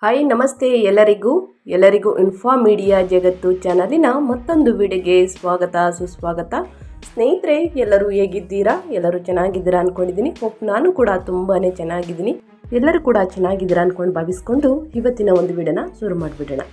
Hi ನಮಸ್ತೆ ಎಲ್ಲರಿಗೂ info media ಜಗತ್ತು ಚಾನಲಿನ ಮತ್ತೊಂದು ವಿಡಿಯೋಗೆ ಸ್ವಾಗತ ಸುಸ್ವಾಗತ. ಸ್ನೇಹಿತರೆ, ಎಲ್ಲರೂ ಹೇಗಿದ್ದೀರಾ? ಎಲ್ಲರೂ ಚೆನ್ನಾಗಿದ್ದೀರಾ ಅಂದ್ಕೊಂಡಿದ್ದೀನಿ. ನಾನು ಕೂಡ ತುಂಬಾ ಚೆನ್ನಾಗಿದ್ದೀನಿ. ಎಲ್ಲರೂ ಕೂಡ ಚೆನ್ನಾಗಿದ್ದೀರಾ ಅಂದ್ಕೊಂಡು ಭಾವಿಸ್ಕೊಂಡು ಇವತ್ತಿನ ಒಂದು ವಿಡಿಯೋನ ಶುರು ಮಾಡಿಬಿಡೋಣ.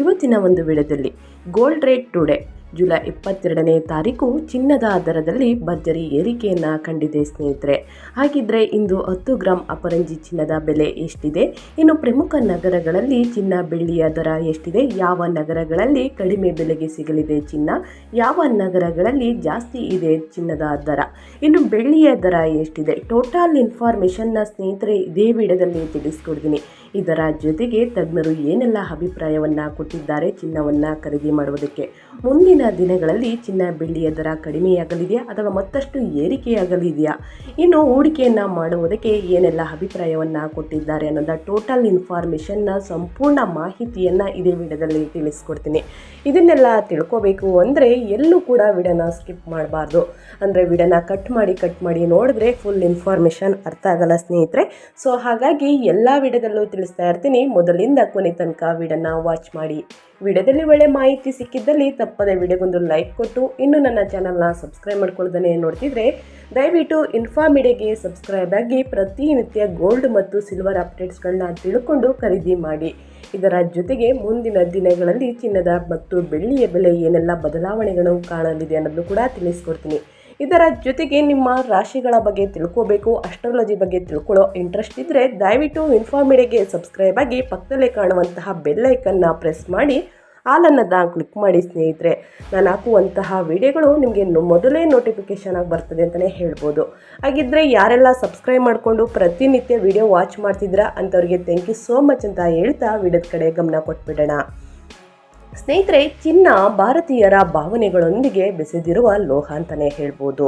ಇವತ್ತಿನ ಒಂದು ವಿಡಿಯೋದಲ್ಲಿ ಗೋಲ್ಡ್ ರೇಟ್ ಟುಡೇ ಜುಲೈ 22ನೇ ತಾರೀಕು ಚಿನ್ನದ ದರದಲ್ಲಿ ಭರ್ಜರಿ ಏರಿಕೆಯನ್ನು ಕಂಡಿದೆ ಸ್ನೇಹಿತರೆ. ಹಾಗಿದ್ರೆ ಇಂದು 10 ಗ್ರಾಂ ಅಪರಂಜಿ ಚಿನ್ನದ ಬೆಲೆ ಎಷ್ಟಿದೆ, ಇನ್ನು ಪ್ರಮುಖ ನಗರಗಳಲ್ಲಿ ಚಿನ್ನ ಬೆಳ್ಳಿಯ ದರ ಎಷ್ಟಿದೆ, ಯಾವ ನಗರಗಳಲ್ಲಿ ಕಡಿಮೆ ಬೆಲೆಗೆ ಸಿಗಲಿದೆ ಚಿನ್ನ, ಯಾವ ನಗರಗಳಲ್ಲಿ ಜಾಸ್ತಿ ಇದೆ ಚಿನ್ನದ ದರ, ಇನ್ನು ಬೆಳ್ಳಿಯ ದರ ಎಷ್ಟಿದೆ, ಟೋಟಲ್ ಇನ್ಫಾರ್ಮೇಷನ್ನ ಸ್ನೇಹಿತರೆ ಇದೇ ವಿಡಿಯೋದಲ್ಲಿ ತಿಳಿಸ್ಕೊಡ್ತೀನಿ. ಇದರ ಜೊತೆಗೆ ತಜ್ಞರು ಏನೆಲ್ಲ ಅಭಿಪ್ರಾಯವನ್ನು ಕೊಟ್ಟಿದ್ದಾರೆ ಚಿನ್ನವನ್ನು ಖರೀದಿ ಮಾಡುವುದಕ್ಕೆ, ಮುಂದಿನ ದಿನಗಳಲ್ಲಿ ಚಿನ್ನ ಬೆಳ್ಳಿಯ ದರ ಕಡಿಮೆಯಾಗಲಿದೆಯಾ ಅಥವಾ ಮತ್ತಷ್ಟು ಏರಿಕೆಯಾಗಲಿದೆಯಾ, ಇನ್ನು ಹೂಡಿಕೆಯನ್ನು ಮಾಡುವುದಕ್ಕೆ ಏನೆಲ್ಲ ಅಭಿಪ್ರಾಯವನ್ನು ಕೊಟ್ಟಿದ್ದಾರೆ ಅನ್ನೋದ ಟೋಟಲ್ ಇನ್ಫಾರ್ಮೇಷನ್ನ ಸಂಪೂರ್ಣ ಮಾಹಿತಿಯನ್ನು ಇದೇ ವಿಡಿಯೋದಲ್ಲಿ ತಿಳಿಸ್ಕೊಡ್ತೀನಿ. ಇದನ್ನೆಲ್ಲ ತಿಳ್ಕೋಬೇಕು ಅಂದರೆ ಎಲ್ಲೂ ಕೂಡ ವಿಡಿಯೋನ ಸ್ಕಿಪ್ ಮಾಡಬಾರ್ದು. ಅಂದರೆ ವಿಡಿಯೋನ ಕಟ್ ಮಾಡಿ ನೋಡಿದ್ರೆ ಫುಲ್ ಇನ್ಫಾರ್ಮೇಷನ್ ಅರ್ಥ ಆಗಲ್ಲ ಸ್ನೇಹಿತರೆ. ಸೊ ಹಾಗಾಗಿ ಎಲ್ಲ ವಿಡಿಯೋದಲ್ಲೂ ತಿಳಿಸ್ತಾ ಇರ್ತೀನಿ, ಮೊದಲಿಂದ ಕೊನೆ ತನಕ ವಿಡಿಯೋನ ವಾಚ್ ಮಾಡಿ. ವಿಡಿಯೋದಲ್ಲಿ ಒಳ್ಳೆ ಮಾಹಿತಿ ಸಿಕ್ಕಿದ್ದಲ್ಲಿ ತಪ್ಪದೆ ವಿಡಿಯೋಗೊಂದು ಲೈಕ್ ಕೊಟ್ಟು, ಇನ್ನು ನನ್ನ ಚಾನಲ್ನ ಸಬ್ಸ್ಕ್ರೈಬ್ ಮಾಡ್ಕೊಳ್ಳೋದನ್ನೇ ನೋಡ್ತಿದ್ರೆ ದಯವಿಟ್ಟು ಇನ್ಫಾ ಮೀಡಿಯಾಗೆ ಸಬ್ಸ್ಕ್ರೈಬ್ ಆಗಿ ಪ್ರತಿನಿತ್ಯ ಗೋಲ್ಡ್ ಮತ್ತು ಸಿಲ್ವರ್ ಅಪ್ಡೇಟ್ಸ್ಗಳನ್ನ ತಿಳ್ಕೊಂಡು ಖರೀದಿ ಮಾಡಿ. ಇದರ ಜೊತೆಗೆ ಮುಂದಿನ ದಿನಗಳಲ್ಲಿ ಚಿನ್ನದ ಮತ್ತು ಬೆಳ್ಳಿಯ ಬೆಲೆ ಏನೆಲ್ಲ ಬದಲಾವಣೆಗಳು ಕಾಣಲಿದೆ ಅನ್ನೋದು ಕೂಡ ತಿಳಿಸ್ಕೊಡ್ತೀನಿ. ಇದರ ಜೊತೆಗೆ ನಿಮ್ಮ ರಾಶಿಗಳ ಬಗ್ಗೆ ತಿಳ್ಕೋಬೇಕು, ಅಸ್ಟ್ರಾಲಜಿ ಬಗ್ಗೆ ತಿಳ್ಕೊಳ್ಳೋ ಇಂಟ್ರೆಸ್ಟ್ ಇದ್ದರೆ ದಯವಿಟ್ಟು ಇನ್ಫಾ ಮೀಡಿಯಾಗೆ ಸಬ್ಸ್ಕ್ರೈಬ್ ಆಗಿ ಪಕ್ಕದಲ್ಲೇ ಕಾಣುವಂತಹ ಬೆಲ್ ಐಕನ್ನ ಪ್ರೆಸ್ ಮಾಡಿ ಆಲನ್ನದ ಕ್ಲಿಕ್ ಮಾಡಿ ಸ್ನೇಹಿತರೆ. ನಾನು ಹಾಕುವಂತಹ ವಿಡಿಯೋಗಳು ನಿಮಗೆ ಮೊದಲೇ ನೋಟಿಫಿಕೇಷನ್ ಆಗಿ ಬರ್ತದೆ ಅಂತಲೇ ಹೇಳ್ಬೋದು. ಹಾಗಿದ್ದರೆ ಯಾರೆಲ್ಲ ಸಬ್ಸ್ಕ್ರೈಬ್ ಮಾಡಿಕೊಂಡು ಪ್ರತಿನಿತ್ಯ ವಿಡಿಯೋ ವಾಚ್ ಮಾಡ್ತಿದ್ದೀರಾ ಅಂಥವ್ರಿಗೆ ಥ್ಯಾಂಕ್ ಯು ಸೋ ಮಚ್ ಅಂತ ಹೇಳ್ತಾ ವಿಡಿಯೋದ ಕಡೆ ಗಮನ ಕೊಟ್ಬಿಡೋಣ. ಸ್ನೇಹಿತರೆ, ಚಿನ್ನ ಭಾರತೀಯರ ಭಾವನೆಗಳೊಂದಿಗೆ ಬೆಸೆದಿರುವ ಲೋಹ ಅಂತಲೇ ಹೇಳ್ಬೋದು.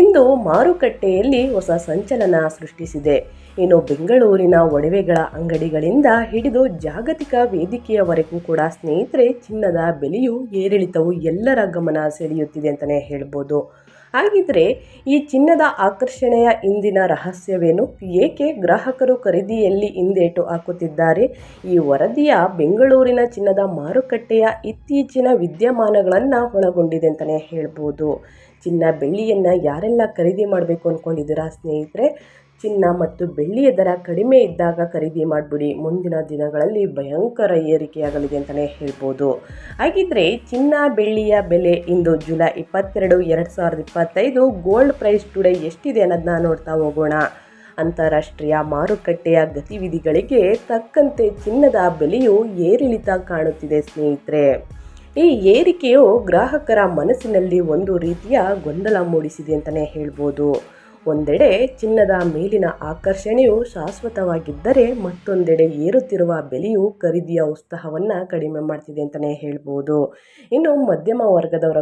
ಇಂದು ಮಾರುಕಟ್ಟೆಯಲ್ಲಿ ಹೊಸ ಸಂಚಲನ ಸೃಷ್ಟಿಸಿದೆ. ಇನ್ನು ಬೆಂಗಳೂರಿನ ಒಡವೆಗಳ ಅಂಗಡಿಗಳಿಂದ ಹಿಡಿದು ಜಾಗತಿಕ ವೇದಿಕೆಯವರೆಗೂ ಕೂಡ ಸ್ನೇಹಿತರೆ ಚಿನ್ನದ ಬೆಲೆಯು ಏರಿಳಿತವು ಎಲ್ಲರ ಗಮನ ಸೆಳೆಯುತ್ತಿದೆ ಅಂತಲೇ ಹೇಳ್ಬೋದು. ಹಾಗಿದ್ರೆ ಈ ಚಿನ್ನದ ಆಕರ್ಷಣೆಯ ಇಂದಿನ ರಹಸ್ಯವೇನು, ಏಕೆ ಗ್ರಾಹಕರು ಖರೀದಿಯಲ್ಲಿ ಹಿಂದೇಟು ಹಾಕುತ್ತಿದ್ದಾರೆ? ಈ ವರದಿಯ ಬೆಂಗಳೂರಿನ ಚಿನ್ನದ ಮಾರುಕಟ್ಟೆಯ ಇತ್ತೀಚಿನ ವಿದ್ಯಮಾನಗಳನ್ನು ಒಳಗೊಂಡಿದೆ ಅಂತಲೇ ಹೇಳ್ಬೋದು. ಚಿನ್ನ ಬೆಳ್ಳಿಯನ್ನು ಯಾರೆಲ್ಲ ಖರೀದಿ ಮಾಡಬೇಕು ಅಂದ್ಕೊಂಡಿದ್ದೀರಾ ಸ್ನೇಹಿತರೆ? ಚಿನ್ನ ಮತ್ತು ಬೆಳ್ಳಿಯ ದರ ಕಡಿಮೆ ಇದ್ದಾಗ ಖರೀದಿ ಮಾಡಿಬಿಡಿ, ಮುಂದಿನ ದಿನಗಳಲ್ಲಿ ಭಯಂಕರ ಏರಿಕೆಯಾಗಲಿದೆ ಅಂತಲೇ ಹೇಳ್ಬೋದು. ಹಾಗಿದ್ರೆ ಚಿನ್ನ ಬೆಳ್ಳಿಯ ಬೆಲೆ ಇಂದು ಜುಲೈ 22, 2025 ಗೋಲ್ಡ್ ಪ್ರೈಸ್ ಟುಡೇ ಎಷ್ಟಿದೆ ಅನ್ನೋದನ್ನ ನೋಡ್ತಾ ಹೋಗೋಣ. ಅಂತಾರಾಷ್ಟ್ರೀಯ ಮಾರುಕಟ್ಟೆಯ ಗತಿವಿಧಿಗಳಿಗೆ ತಕ್ಕಂತೆ ಚಿನ್ನದ ಬೆಲೆಯು ಏರಿಳಿತ ಕಾಣುತ್ತಿದೆ ಸ್ನೇಹಿತರೆ. ಈ ಏರಿಕೆಯು ಗ್ರಾಹಕರ ಮನಸ್ಸಿನಲ್ಲಿ ಒಂದು ರೀತಿಯ ಗೊಂದಲ ಮೂಡಿಸಿದೆ ಅಂತಲೇ ಹೇಳ್ಬೋದು. ಒಂದೆಡೆ ಚಿನ್ನದ ಮೇಲಿನ ಆಕರ್ಷಣೆಯು ಶಾಶ್ವತವಾಗಿದ್ದರೆ, ಮತ್ತೊಂದೆಡೆ ಏರುತ್ತಿರುವ ಬೆಲೆಯು ಖರೀದಿಯ ಉತ್ಸಾಹವನ್ನು ಕಡಿಮೆ ಮಾಡ್ತಿದೆ ಅಂತಲೇ ಹೇಳ್ಬೋದು. ಇನ್ನು ಮಧ್ಯಮ ವರ್ಗದವರ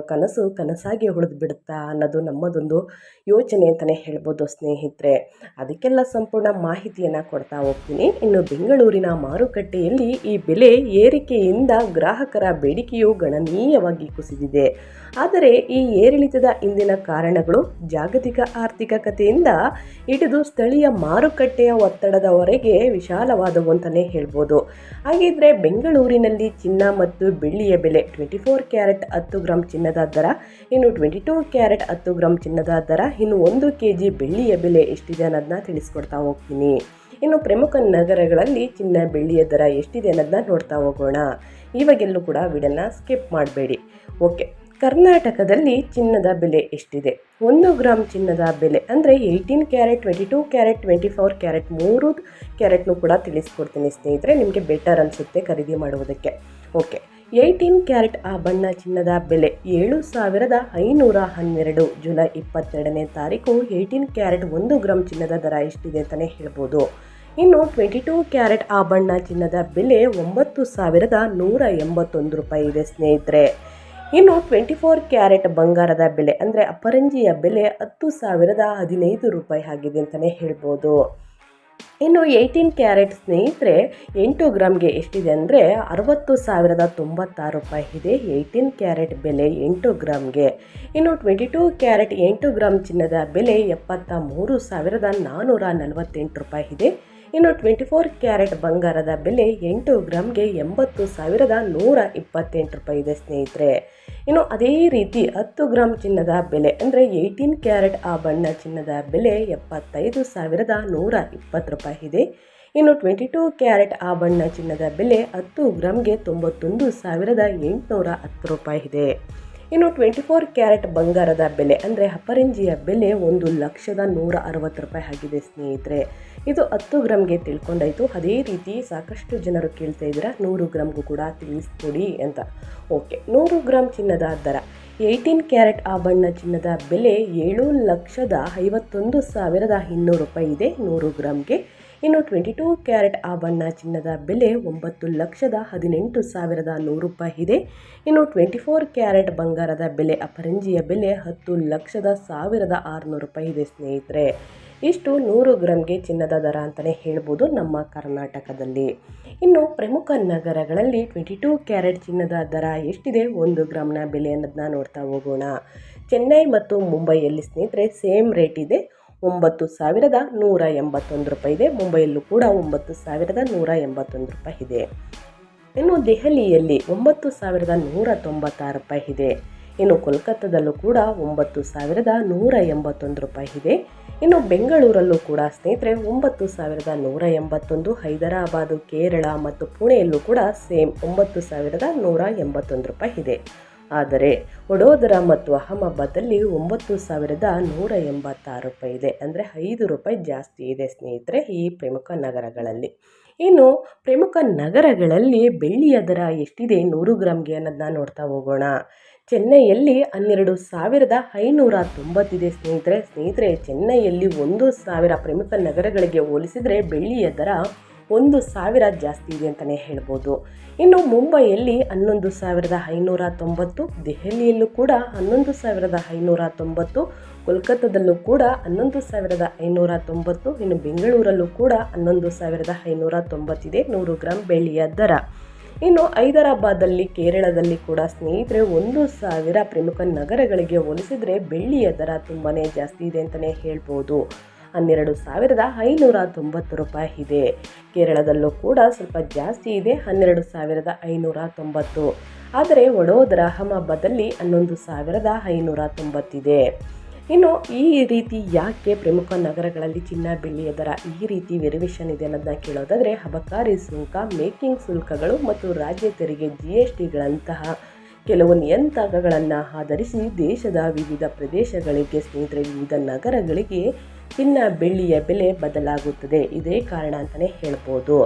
ಕನಸಾಗಿ ಉಳಿದು ಬಿಡುತ್ತಾ ಅನ್ನೋದು ನಮ್ಮದೊಂದು ಯೋಚನೆ ಅಂತಲೇ ಹೇಳ್ಬೋದು ಸ್ನೇಹಿತರೆ. ಅದಕ್ಕೆಲ್ಲ ಸಂಪೂರ್ಣ ಮಾಹಿತಿಯನ್ನು ಕೊಡ್ತಾ ಹೋಗ್ತೀನಿ. ಇನ್ನು ಬೆಂಗಳೂರಿನ ಮಾರುಕಟ್ಟೆಯಲ್ಲಿ ಈ ಬೆಲೆ ಏರಿಕೆಯಿಂದ ಗ್ರಾಹಕರ ಬೇಡಿಕೆಯು ಗಣನೀಯವಾಗಿ ಕುಸಿದಿದೆ. ಆದರೆ ಈ ಏರಿಳಿತದ ಹಿಂದಿನ ಕಾರಣಗಳು ಜಾಗತಿಕ ಆರ್ಥಿಕತೆಯಿಂದ ಹಿಡಿದು ಸ್ಥಳೀಯ ಮಾರುಕಟ್ಟೆಯ ಒತ್ತಡದವರೆಗೆ ವಿಶಾಲವಾದವು ಅಂತಲೇ ಹೇಳ್ಬೋದು. ಹಾಗಿದ್ರೆ ಬೆಂಗಳೂರಿನಲ್ಲಿ ಚಿನ್ನ ಮತ್ತು ಬೆಳ್ಳಿಯ ಬೆಲೆ 24 ಕ್ಯಾರೆಟ್ 10 ಗ್ರಾಂ ಚಿನ್ನದ ದರ, ಇನ್ನು 22 ಕ್ಯಾರೆಟ್ 10 ಗ್ರಾಂ ಚಿನ್ನದ ದರ, ಇನ್ನು 1 kg ಬೆಳ್ಳಿಯ ಬೆಲೆ ಎಷ್ಟಿದೆ ಅನ್ನೋದನ್ನ ತಿಳಿಸ್ಕೊಡ್ತಾ ಹೋಗ್ತೀನಿ. ಇನ್ನು ಪ್ರಮುಖ ನಗರಗಳಲ್ಲಿ ಚಿನ್ನ ಬೆಳ್ಳಿಯ ದರ ಎಷ್ಟಿದೆ ಅನ್ನೋದನ್ನ ನೋಡ್ತಾ ಹೋಗೋಣ. ಇವಾಗೆಲ್ಲೂ ಕೂಡ ವಿಡಿಯೋನ ಸ್ಕಿಪ್ ಮಾಡಬೇಡಿ. ಓಕೆ, ಕರ್ನಾಟಕದಲ್ಲಿ ಚಿನ್ನದ ಬೆಲೆ ಎಷ್ಟಿದೆ? 1 ಗ್ರಾಂ ಚಿನ್ನದ ಬೆಲೆ ಅಂದರೆ 18 ಕ್ಯಾರೆಟ್, 22 ಕ್ಯಾರೆಟ್, 24 ಕ್ಯಾರೆಟ್ 3 ಕ್ಯಾರೆಟ್ನೂ ಕೂಡ ತಿಳಿಸ್ಕೊಡ್ತೀನಿ ಸ್ನೇಹಿತರೆ, ನಿಮಗೆ ಬೆಟರ್ ಅನಿಸುತ್ತೆ ಖರೀದಿ ಮಾಡುವುದಕ್ಕೆ. ಓಕೆ, 18 ಕ್ಯಾರೆಟ್ ಆಭರಣ ಚಿನ್ನದ ಬೆಲೆ 7,512 ಜುಲೈ 22ನೇ ತಾರೀಕು 18 ಕ್ಯಾರೆಟ್ 1 ಗ್ರಾಂ ಚಿನ್ನದ ದರ ಎಷ್ಟಿದೆ ಅಂತಲೇ ಹೇಳ್ಬೋದು. ಇನ್ನು 22 ಕ್ಯಾರೆಟ್ ಆಭರಣ ಚಿನ್ನದ ಬೆಲೆ 9,181 ರೂಪಾಯಿ ಇದೆ ಸ್ನೇಹಿತರೆ. ಇನ್ನು 24 ಕ್ಯಾರೆಟ್ ಬಂಗಾರದ ಬೆಲೆ ಅಂದರೆ ಅಪರಂಜಿಯ ಬೆಲೆ 10,015 ರೂಪಾಯಿ ಆಗಿದೆ ಅಂತಲೇ ಹೇಳ್ಬೋದು. ಇನ್ನು 18 ಕ್ಯಾರೆಟ್ ಸ್ನೇಹಿತರೆ 8 ಗ್ರಾಮ್ಗೆ ಎಷ್ಟಿದೆ ಅಂದರೆ 60,096 ರೂಪಾಯಿ ಇದೆ 18 ಕ್ಯಾರೆಟ್ ಬೆಲೆ 8 ಗ್ರಾಮ್ಗೆ. ಇನ್ನು 22 ಕ್ಯಾರೆಟ್ 8 ಗ್ರಾಮ್ ಚಿನ್ನದ ಬೆಲೆ 73,448 ರೂಪಾಯಿ ಇದೆ. ಇನ್ನು 24 ಕ್ಯಾರೆಟ್ ಬಂಗಾರದ ಬೆಲೆ 8 ಗ್ರಾಮ್ಗೆ 80,128 ರೂಪಾಯಿ ಇದೆ ಸ್ನೇಹಿತರೆ. ಇನ್ನು ಅದೇ ರೀತಿ 10 ಗ್ರಾಮ್ ಚಿನ್ನದ ಬೆಲೆ ಅಂದರೆ 18 ಕ್ಯಾರೆಟ್ ಆಭರಣ ಚಿನ್ನದ ಬೆಲೆ 75,120 ರೂಪಾಯಿ ಇದೆ. ಇನ್ನು 22 ಕ್ಯಾರೆಟ್ ಆಭರಣ ಚಿನ್ನದ ಬೆಲೆ 10 ಗ್ರಾಮ್ಗೆ 91,810 ರೂಪಾಯಿ ಇದೆ. ಇನ್ನು 24 ಕ್ಯಾರೆಟ್ ಬಂಗಾರದ ಬೆಲೆ ಅಂದರೆ ಅಪರಂಜಿಯ ಬೆಲೆ 1,160,000 ರೂಪಾಯಿ ಆಗಿದೆ ಸ್ನೇಹಿತರೆ. ಇದು 10 ಗ್ರಾಮ್ಗೆ ತಿಳ್ಕೊಂಡಾಯಿತು. ಅದೇ ರೀತಿ ಸಾಕಷ್ಟು ಜನರು ಕೇಳ್ತಾ ಇದ್ದೀರಾ 100 ಗ್ರಾಮ್ಗೂ ಕೂಡ ತಿಳಿಸ್ಕೊಡಿ ಅಂತ. ಓಕೆ, 100 ಗ್ರಾಮ್ ಚಿನ್ನದ ದರ 18 ಕ್ಯಾರೆಟ್ ಆಭರಣ ಚಿನ್ನದ ಬೆಲೆ 7,51,200 ರೂಪಾಯಿ ಇದೆ 100 ಗ್ರಾಮ್ಗೆ. ಇನ್ನು 22 ಕ್ಯಾರೆಟ್ ಆಭರಣ ಚಿನ್ನದ ಬೆಲೆ 9,18,100 ರೂಪಾಯಿ ಇದೆ. ಇನ್ನು 24 ಕ್ಯಾರೆಟ್ ಬಂಗಾರದ ಬೆಲೆ ಅಪರಂಜಿಯ ಬೆಲೆ 10,01,600 ರೂಪಾಯಿ ಇದೆ ಸ್ನೇಹಿತರೆ. ಇಷ್ಟು 100 ಗ್ರಾಮ್ಗೆ ಚಿನ್ನದ ದರ ಅಂತಲೇ ಹೇಳ್ಬೋದು ನಮ್ಮ ಕರ್ನಾಟಕದಲ್ಲಿ. ಇನ್ನು ಪ್ರಮುಖ ನಗರಗಳಲ್ಲಿ 22 ಕ್ಯಾರೆಟ್ ಚಿನ್ನದ ದರ ಎಷ್ಟಿದೆ, 1 ಗ್ರಾಮ್ನ ಬೆಲೆ ಅನ್ನೋದನ್ನ ನೋಡ್ತಾ ಹೋಗೋಣ. ಚೆನ್ನೈ ಮತ್ತು ಮುಂಬೈಯಲ್ಲಿ ಸ್ನೇಹಿತರೆ ಸೇಮ್ ರೇಟ್ ಇದೆ, 9,181 ರೂಪಾಯಿ ಇದೆ. ಮುಂಬೈಯಲ್ಲೂ ಕೂಡ 9,181 ರೂಪಾಯಿ ಇದೆ. ಇನ್ನು ದೆಹಲಿಯಲ್ಲಿ 9,196 ರೂಪಾಯಿ ಇದೆ. ಇನ್ನು ಕೋಲ್ಕತ್ತಾದಲ್ಲೂ ಕೂಡ 9,181 ರೂಪಾಯಿ ಇದೆ. ಇನ್ನು ಬೆಂಗಳೂರಲ್ಲೂ ಕೂಡ ಸ್ನೇಹಿತರೆ 9,181, ಹೈದರಾಬಾದು, ಕೇರಳ ಮತ್ತು ಪುಣೆಯಲ್ಲೂ ಕೂಡ ಸೇಮ್ 9,181 ರೂಪಾಯಿ ಇದೆ. ಆದರೆ ವಡೋದರ ಮತ್ತು ಅಹಮದಾಬಾದಲ್ಲಿ 9,186 ರೂಪಾಯಿ ಇದೆ. ಅಂದರೆ 5 ರೂಪಾಯಿ ಜಾಸ್ತಿ ಇದೆ ಸ್ನೇಹಿತರೆ ಈ ಪ್ರಮುಖ ನಗರಗಳಲ್ಲಿ. ಇನ್ನು ಪ್ರಮುಖ ನಗರಗಳಲ್ಲಿ ಬೆಳ್ಳಿಯ ದರ ಎಷ್ಟಿದೆ 100 ಗ್ರಾಮ್ಗೆ ಅನ್ನೋದನ್ನ ನೋಡ್ತಾ ಹೋಗೋಣ. ಚೆನ್ನೈಯಲ್ಲಿ 12,590 ಇದೆ ಸ್ನೇಹಿತರೆ. ಚೆನ್ನೈಯಲ್ಲಿ 1,000 ಪ್ರಮುಖ ನಗರಗಳಿಗೆ ಹೋಲಿಸಿದರೆ ಬೆಳ್ಳಿಯ ದರ 1,000 ಜಾಸ್ತಿ ಇದೆ ಅಂತಲೇ ಹೇಳ್ಬೋದು. ಇನ್ನು ಮುಂಬೈಯಲ್ಲಿ 11,590, ದೆಹಲಿಯಲ್ಲೂ ಕೂಡ 11,590, ಕೋಲ್ಕತ್ತಾದಲ್ಲೂ ಕೂಡ 11,590, ಇನ್ನು ಬೆಂಗಳೂರಲ್ಲೂ ಕೂಡ 11,590 ಇದೆ 100 ಗ್ರಾಮ್ ಬೆಳ್ಳಿಯ ದರ. ಇನ್ನು ಹೈದರಾಬಾದಲ್ಲಿ, ಕೇರಳದಲ್ಲಿ ಕೂಡ ಸ್ನೇಹಿತರೆ 1,000 ಪ್ರಮುಖ ನಗರಗಳಿಗೆ ಹೋಲಿಸಿದರೆ ಬೆಳ್ಳಿಯ ದರ ತುಂಬಾ ಜಾಸ್ತಿ ಇದೆ ಅಂತಲೇ ಹೇಳ್ಬೋದು. 12,590 ರೂಪಾಯಿ ಇದೆ. ಕೇರಳದಲ್ಲೂ ಕೂಡ ಸ್ವಲ್ಪ ಜಾಸ್ತಿ ಇದೆ, 12,590. ಆದರೆ ವಡೋದರ, ಅಹಮದಾಬಾದಲ್ಲಿ 11,590 ಇದೆ. ಇನ್ನು ಈ ರೀತಿ ಯಾಕೆ ಪ್ರಮುಖ ನಗರಗಳಲ್ಲಿ ಚಿನ್ನ ಬೆಳ್ಳಿಯ ದರ ಈ ರೀತಿ ವೇರಿಯೇಷನ್ ಇದೆ ಅನ್ನೋದನ್ನ ಕೇಳೋದಾದರೆ, ಅಬಕಾರಿ ಸುಂಕ, ಮೇಕಿಂಗ್ ಶುಲ್ಕಗಳು ಮತ್ತು ರಾಜ್ಯ ತೆರಿಗೆ GSTಗಳಂತಹ ಕೆಲವು ನಿಯಂತ್ರಕಗಳನ್ನು ಆಧರಿಸಿ ದೇಶದ ವಿವಿಧ ಪ್ರದೇಶಗಳಿಗೆ ಸ್ನೇಹಿತರೆ ವಿವಿಧ ನಗರಗಳಿಗೆ ಚಿನ್ನ ಬೆಳ್ಳಿಯ ಬೆಲೆ ಬದಲಾಗುತ್ತದೆ. ಇದೇ ಕಾರಣ ಅಂತಲೇ ಹೇಳ್ಬೋದು.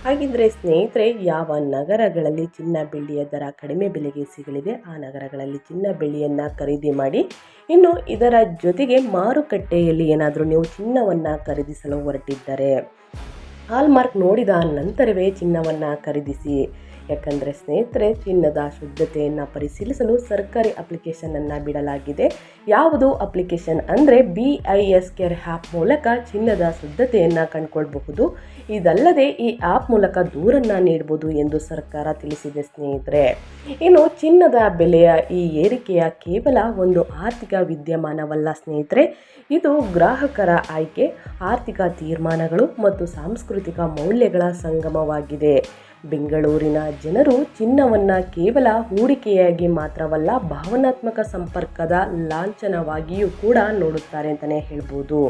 ಹಾಗಿದ್ರೆ ಸ್ನೇಹಿತರೆ ಯಾವ ನಗರಗಳಲ್ಲಿ ಚಿನ್ನ ಬೆಳ್ಳಿಯ ದರ ಕಡಿಮೆ ಬೆಲೆಗೆ ಸಿಗಲಿದೆ ಆ ನಗರಗಳಲ್ಲಿ ಚಿನ್ನ ಬೆಳ್ಳಿಯನ್ನು ಖರೀದಿ ಮಾಡಿ. ಇನ್ನು ಇದರ ಜೊತೆಗೆ ಮಾರುಕಟ್ಟೆಯಲ್ಲಿ ಏನಾದರೂ ನೀವು ಚಿನ್ನವನ್ನು ಖರೀದಿಸಲು ಹೊರಟಿದ್ದರೆ ಹಾಲ್ಮಾರ್ಕ್ ನೋಡಿದ ನಂತರವೇ ಚಿನ್ನವನ್ನು ಖರೀದಿಸಿ. ಯಾಕಂದರೆ ಸ್ನೇಹಿತರೆ ಚಿನ್ನದ ಶುದ್ಧತೆಯನ್ನು ಪರಿಶೀಲಿಸಲು ಸರ್ಕಾರಿ ಅಪ್ಲಿಕೇಶನನ್ನು ಬಿಡಲಾಗಿದೆ. ಯಾವುದು ಅಪ್ಲಿಕೇಶನ್ ಅಂದರೆ BIS ಕೇರ್ ಆ್ಯಪ್ ಮೂಲಕ ಚಿನ್ನದ ಶುದ್ಧತೆಯನ್ನು ಕಂಡುಕೊಳ್ಬಹುದು. ಇದಲ್ಲದೆ ಈ ಆ್ಯಪ್ ಮೂಲಕ ದೂರನ್ನು ನೀಡಬಹುದು ಎಂದು ಸರ್ಕಾರ ತಿಳಿಸಿದೆ ಸ್ನೇಹಿತರೆ. ಇನ್ನು ಚಿನ್ನದ ಬೆಲೆಯ ಈ ಏರಿಕೆಯ ಕೇವಲ ಒಂದು ಆರ್ಥಿಕ ವಿದ್ಯಮಾನವಲ್ಲ ಸ್ನೇಹಿತರೆ, ಇದು ಗ್ರಾಹಕರ ಆಯ್ಕೆ, ಆರ್ಥಿಕ ತೀರ್ಮಾನಗಳು ಮತ್ತು ಸಾಂಸ್ಕೃತಿಕ ಮೌಲ್ಯಗಳ ಸಂಗಮವಾಗಿದೆ. ಬೆಂಗಳೂರಿನ ಜನರು ಚಿನ್ನವನ್ನು ಕೇವಲ ಹೂಡಿಕೆಯಾಗಿ ಮಾತ್ರವಲ್ಲ ಭಾವನಾತ್ಮಕ ಸಂಪರ್ಕದ ಲಾಂಛನವಾಗಿಯೂ ಕೂಡ ನೋಡುತ್ತಾರೆ ಅಂತಲೇ ಹೇಳ್ಬೋದು.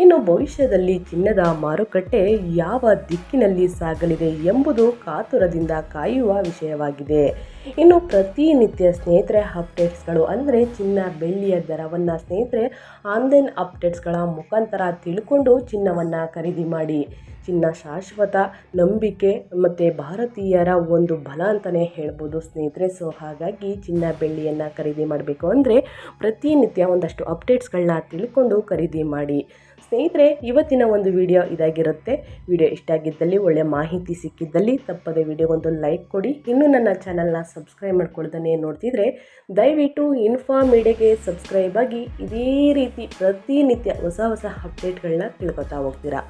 ಇನ್ನು ಭವಿಷ್ಯದಲ್ಲಿ ಚಿನ್ನದ ಮಾರುಕಟ್ಟೆ ಯಾವ ದಿಕ್ಕಿನಲ್ಲಿ ಸಾಗಲಿದೆ ಎಂಬುದು ಕಾತುರದಿಂದ ಕಾಯುವ ವಿಷಯವಾಗಿದೆ. ಇನ್ನು ಪ್ರತಿನಿತ್ಯ ಸ್ನೇಹಿತರೆ ಅಪ್ಡೇಟ್ಸ್ಗಳು ಅಂದರೆ ಚಿನ್ನ ಬೆಳ್ಳಿಯ ದರವನ್ನು ಸ್ನೇಹಿತರೆ ಆನ್ಲೈನ್ ಅಪ್ಡೇಟ್ಸ್ಗಳ ಮುಖಾಂತರ ತಿಳ್ಕೊಂಡು ಚಿನ್ನವನ್ನು ಖರೀದಿ ಮಾಡಿ. ಚಿನ್ನ ಶಾಶ್ವತ ನಂಬಿಕೆ ಮತ್ತು ಭಾರತೀಯರ ಒಂದು ಬಲ ಅಂತಲೇ ಹೇಳ್ಬೋದು ಸ್ನೇಹಿತರೆ. ಸೊ ಹಾಗಾಗಿ ಚಿನ್ನ ಬೆಳ್ಳಿಯನ್ನು ಖರೀದಿ ಮಾಡಬೇಕು ಅಂದರೆ ಪ್ರತಿನಿತ್ಯ ಒಂದಷ್ಟು ಅಪ್ಡೇಟ್ಸ್ಗಳನ್ನ ತಿಳ್ಕೊಂಡು ಖರೀದಿ ಮಾಡಿ ಸ್ನೇಹಿತರೆ. ಇವತ್ತಿನ ಒಂದು ವಿಡಿಯೋ ಇದಾಗಿರುತ್ತೆ. ವಿಡಿಯೋ ಇಷ್ಟ ಆಗಿದ್ದಲ್ಲಿ, ಒಳ್ಳೆಯ ಮಾಹಿತಿ ಸಿಕ್ಕಿದ್ದಲ್ಲಿ ತಪ್ಪದೆ ವಿಡಿಯೋಗೊಂದು ಲೈಕ್ ಕೊಡಿ. ಇನ್ನೂ ನನ್ನ ಚಾನಲ್ನ ಸಬ್ಸ್ಕ್ರೈಬ್ ಮಾಡ್ಕೊಳ್ದೇ ನೋಡ್ತಿದ್ರೆ ದಯವಿಟ್ಟು ಇನ್ಫಾ ಮೀಡಿಯಾಗೆ ಸಬ್ಸ್ಕ್ರೈಬ್ ಆಗಿ ಇದೇ ರೀತಿ ಪ್ರತಿನಿತ್ಯ ಹೊಸ ಹೊಸ ಅಪ್ಡೇಟ್ಗಳನ್ನ ತಿಳ್ಕೊತಾ ಹೋಗ್ತೀರಾ.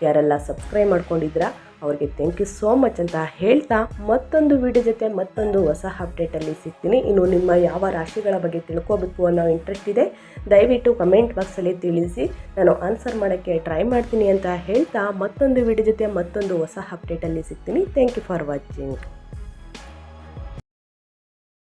ಯಾರೆಲ್ಲ ಸಬ್ಸ್ಕ್ರೈಬ್ ಮಾಡ್ಕೊಂಡಿದ್ದೀರಾ ಅವ್ರಿಗೆ ಥ್ಯಾಂಕ್ ಯು ಸೋ ಮಚ್ ಅಂತ ಹೇಳ್ತಾ ಮತ್ತೊಂದು ವಿಡಿಯೋ ಜೊತೆ ಮತ್ತೊಂದು ಹೊಸ ಅಪ್ಡೇಟಲ್ಲಿ ಸಿಗ್ತೀನಿ. ಇನ್ನು ನಿಮ್ಮ ಯಾವ ರಾಶಿಗಳ ಬಗ್ಗೆ ತಿಳ್ಕೋಬೇಕು ಅನ್ನೋ ಇಂಟ್ರೆಸ್ಟ್ ಇದೆ, ದಯವಿಟ್ಟು ಕಮೆಂಟ್ ಬಾಕ್ಸಲ್ಲಿ ತಿಳಿಸಿ, ನಾನು ಆನ್ಸರ್ ಮಾಡೋಕ್ಕೆ ಟ್ರೈ ಮಾಡ್ತೀನಿ ಅಂತ ಹೇಳ್ತಾ ಮತ್ತೊಂದು ವಿಡಿಯೋ ಜೊತೆ ಮತ್ತೊಂದು ಹೊಸ ಅಪ್ಡೇಟಲ್ಲಿ ಸಿಗ್ತೀನಿ. Thank you for watching.